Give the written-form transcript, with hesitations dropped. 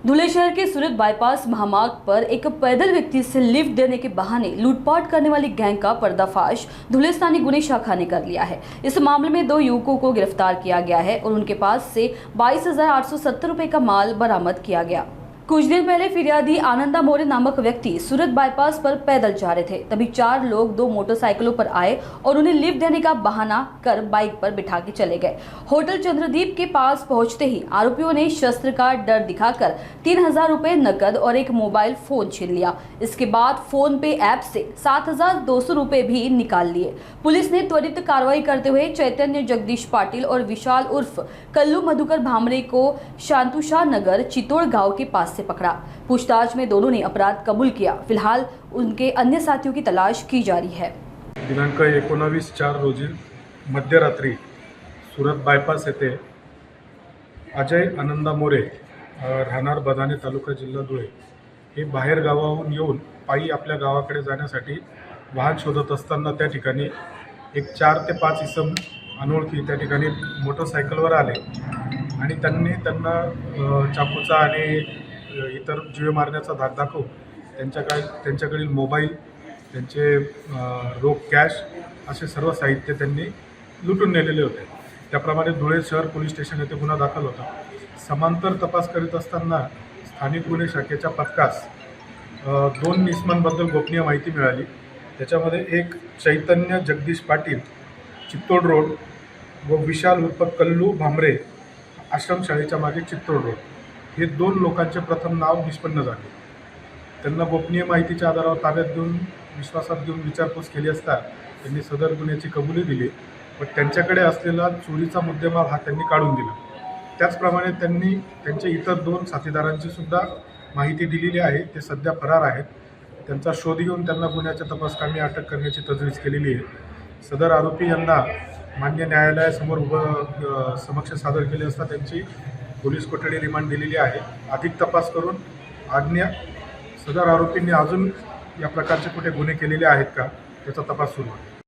धुले शहर के सूरत बाईपास महामार्ग पर एक पैदल व्यक्ति से लिफ्ट देने के बहाने लूटपाट करने वाली गैंग का पर्दाफाश धुले स्थानीय गुने शाखा ने कर लिया है। इस मामले में 2 युवकों को गिरफ्तार किया गया है और उनके पास से 22,870 रुपए का माल बरामद किया गया। कुछ दिन पहले फिरियादी आनंदा मोरे नामक व्यक्ति सूरत बाईपास पर पैदल जा रहे थे, तभी 4 लोग 2 मोटरसाइकिलों पर आए और उन्हें लिफ्ट देने का बहाना कर बाइक पर बिठा के चले गए। होटल चंद्रदीप के पास पहुंचते ही आरोपियों ने शस्त्र का डर दिखाकर 3,000 रुपए नकद और एक मोबाइल फोन छीन लिया। इसके बाद फोन पे ऐप से 7,200 रुपए भी निकाल लिए। पुलिस ने त्वरित कार्रवाई करते हुए चैतन्य जगदीश पाटिल और विशाल उर्फ कल्लू मधुकर भामरे को शांतुशाह नगर चित्तौड़ गाँव के पास से पकड़ा। पूछताछ में दोनों ने अपराध कबूल किया। फिलहाल उनके अन्य साथियों की तलाश की जा रही है। दिनांक 19/4 रोजी मध्यरात्री सूरत बायपास येथे अजय आनंदा मोरे राहणार बदाने तालुका जिल्हा धुळे हे बाहेर गावाहून येऊन पायी आपल्या गावाकडे जाण्यासाठी वाहन शोधत असताना त्या ठिकाणी एक 4 ते 5 इसम अनोळखी त्या ठिकाणी मोटरसायकलवर आले आणि त्यांना चाकूचा आणि इतर जीवे मारण्याचा धाक दाखवून त्यांच्याकडील मोबाईल, त्यांचे रोख कॅश असे सर्व साहित्य त्यांनी लुटून नेलेले होते। त्याप्रमाणे धुळे शहर पोलीस स्टेशन येथे गुन्हा दाखल होता। समांतर तपास करीत असताना स्थानिक गुन्हे शाखेच्या पथकास 2 इसमांबद्दल गोपनीय माहिती मिळाली। त्याच्यामध्ये एक चैतन्य जगदीश पाटील चित्तौड रोड व विशाल उर्फ कल्लू भामरे आश्रमशाळेच्या मागे चित्तौड रोड हे 2 लोकांचे प्रथम नाव निष्पन्न झाले। त्यांना गोपनीय माहितीच्या आधारावर ताब्यात घेऊन विश्वासात घेऊन विचारपूस केली असता त्यांनी सदर गुन्ह्याची कबुली दिली, पण त्यांच्याकडे असलेला चोरीचा मुद्देमाल हा त्यांनी काढून दिला। त्याचप्रमाणे त्यांनी त्यांच्या इतर 2 साथीदारांची सुद्धा माहिती दिलेली आहे। ते सध्या फरार आहेत। त्यांचा शोध घेऊन त्यांना गुन्ह्याच्या तपासकामी अटक करण्याची तजवीज केलेली आहे। सदर आरोपी यांना मान्य न्यायालयासमोर समक्ष सादर केले असता त्यांची पोलीस कोठडी रिमांड दिलेली आहे। अधिक तपास करून सदर आरोपींनी अजून या प्रकारचे कुठे गुन्हे केलेले आहेत का याचा तपास सुरू आहे।